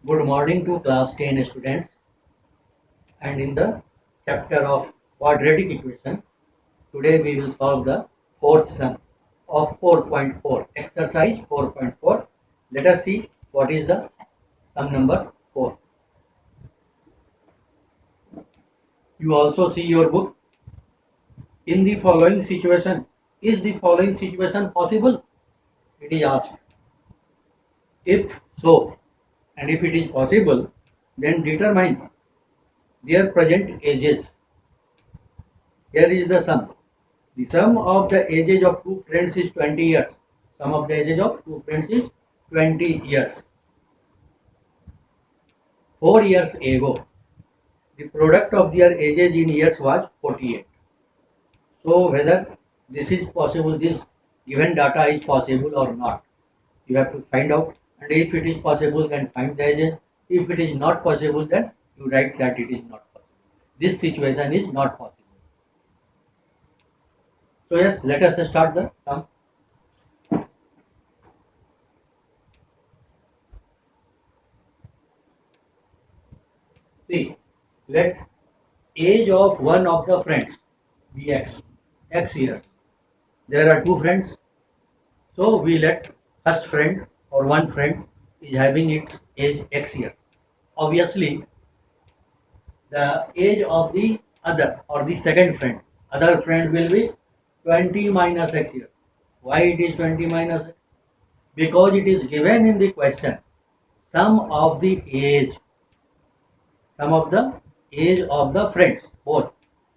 Good morning to class 10 students, and in the chapter of quadratic equation, today we will solve the fourth sum of 4.4, exercise 4.4. Let us see what is the sum number 4. You also see your book. In the following situation, is the following situation possible? It is asked. If so, and if it is possible, then determine their present ages. Here is the sum. The sum of the ages of two friends is 20 years. Sum of the ages of two friends is 20 years. 4 years ago, the product of their ages in years was 48. So whether this is possible, this given data is possible or not, you have to find out. And if it is possible, then find the ages. If it is not possible, then you write that it is not possible. This situation is not possible. So yes, let us start the sum. See, let age of one of the friends be x years. There are two friends, so we let first friend or one friend is having its age x years. Obviously, the age of the other or the second friend, other friend will be 20 minus x years. Why it is 20 minus x? Because it is given in the question sum of the age, sum of the age of the friends both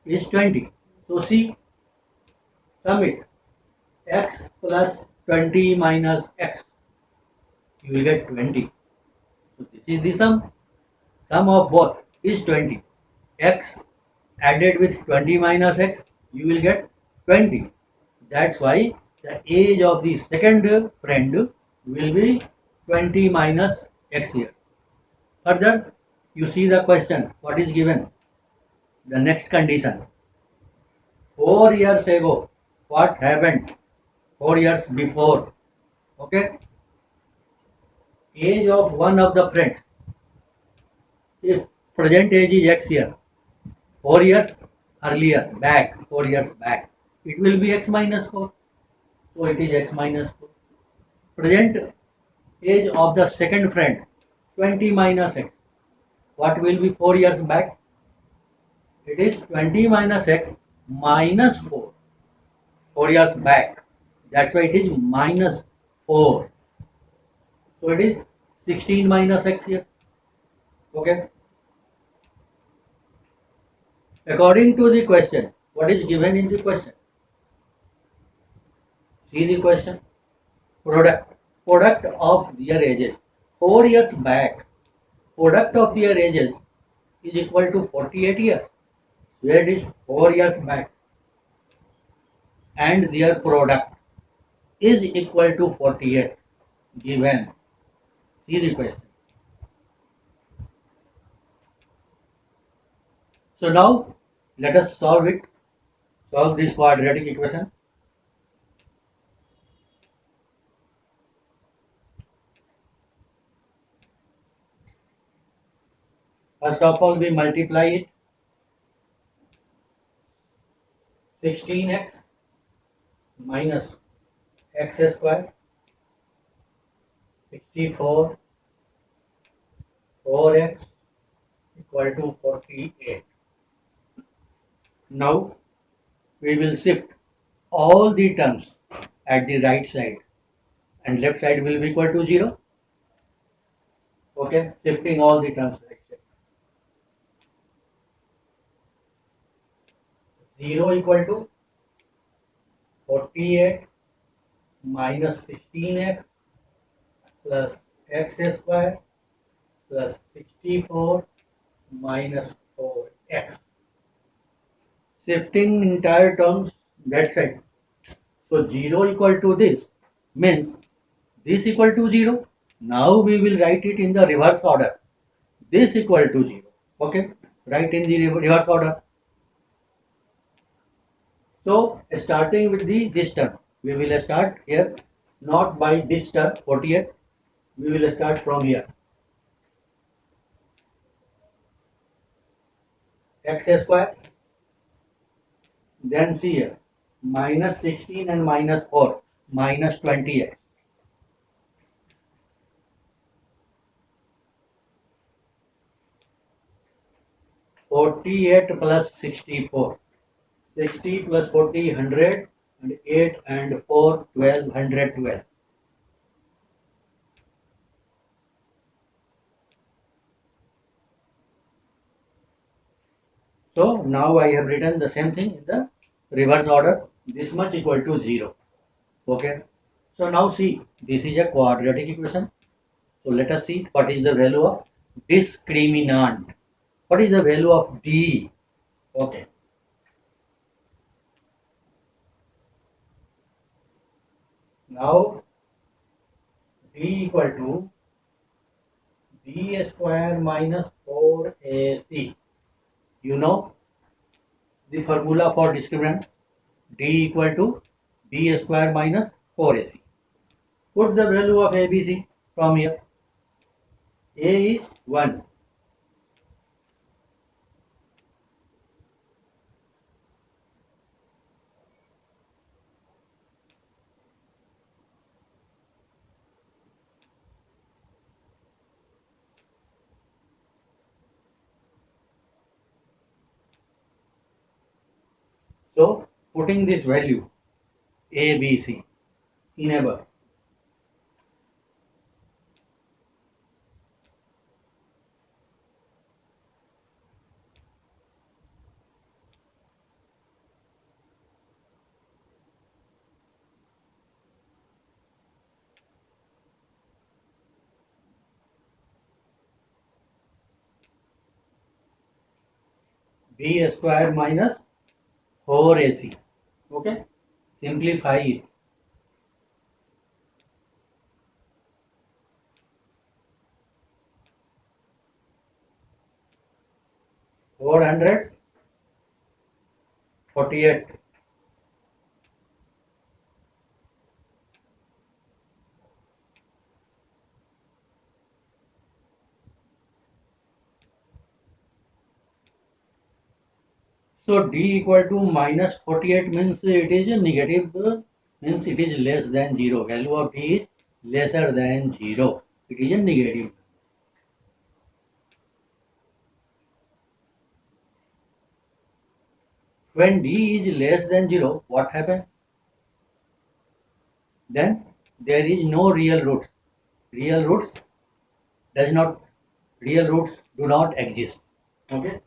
is 20. So see, sum it, x plus 20 minus x, you will get 20. So this is the sum. Sum of both is 20. X added with 20 minus x, you will get 20. That's why the age of the second friend will be 20 minus x years. Further, you see the question, what is given? The next condition. 4 years ago, what happened? 4 years before. Okay? Age of one of the friends. If present age is x year, 4 years earlier, back, 4 years back, it will be x minus 4. So it is x minus 4. Present age of the second friend, 20 minus x. What will be 4 years back? It is 20 minus x minus 4. 4 years back. That's why it is minus 4. So it is 16 minus x years. Okay. According to the question, what is given in the question? See the question. Product of their ages. 4 years back, product of their ages is equal to 48 years. Where it is 4 years back. And their product is equal to 48 given. See the question. So now let us solve it. Solve this quadratic equation. First of all, we multiply it. 16x minus x square, 64, 4x equal to 48. Now we will shift all the terms at the right side and left side will be equal to 0. Okay, shifting all the terms right side. 0 equal to 48 minus 16x plus x square plus 64 minus 4x. Shifting entire terms that side. So 0 equal to this means this equal to 0. Now we will write it in the reverse order. This equal to 0. Okay, write in the reverse order. So starting with this term, we will start here, not by this term 48. We will start from here. x square. Then see here, minus 16 and minus 4, minus 20x. (48 plus 64). 60 plus 40, 100, and 8 and 4, 12, 112. So now I have written the same thing in the reverse order. This much equal to 0. Okay. So now see, this is a quadratic equation. So let us see what is the value of discriminant. What is the value of D? Okay. Now D equal to B square minus 4AC. You know the formula for discriminant. D equal to B square minus 4AC. Put the value of ABC from here. A is 1. So putting this value ABC in above. B square minus 4AC. Okay. Simplify it. 448. So D equal to minus 48 means it is a negative, means it is less than 0. Value of D is lesser than 0. It is a negative. When D is less than 0, what happens? Then there is no real roots. Real roots do not exist. Okay.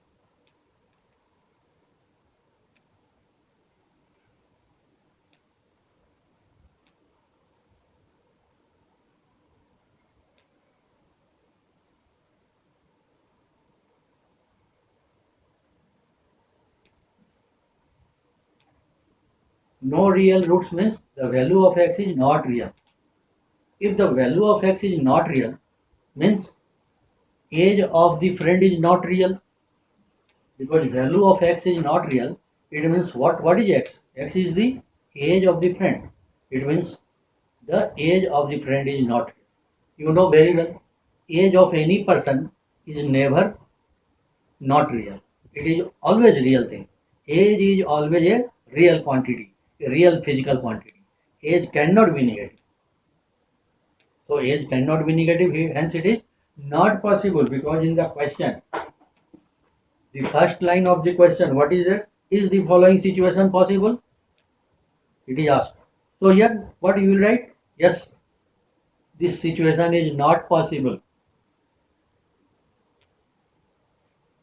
No real roots means the value of x is not real. If the value of x is not real, means age of the friend is not real. Because value of x is not real, it means what is x? X is the age of the friend. It means the age of the friend is not real. You know very well, age of any person is never not real. It is always real thing. Age is always a real quantity, a real physical quantity. Age cannot be negative. So age cannot be negative, hence it is not possible, because in the question, the first line of the question, what is it? Is the following situation possible? It is asked. So here, what you will write? Yes, this situation is not possible.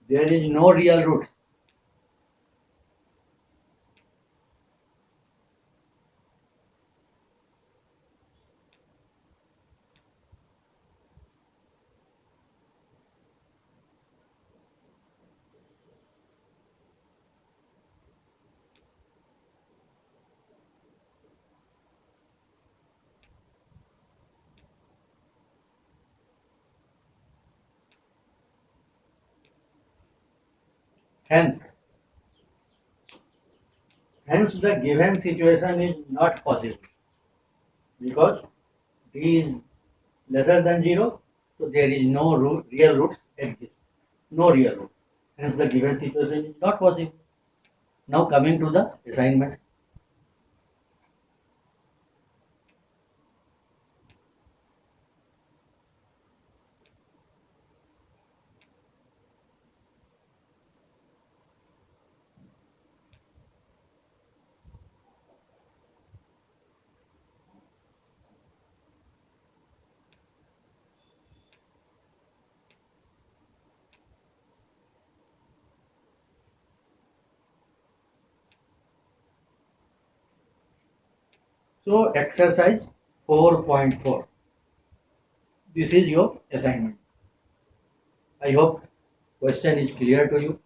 There is no real root. Hence, the given situation is not possible, because d is lesser than 0, so there is no root, real roots exist. No real root. Hence the given situation is not possible. Now coming to the assignment. So exercise 4.4. This is your assignment. I hope question is clear to you.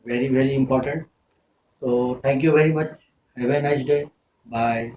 Very, very important. So thank you very much. Have a nice day. Bye.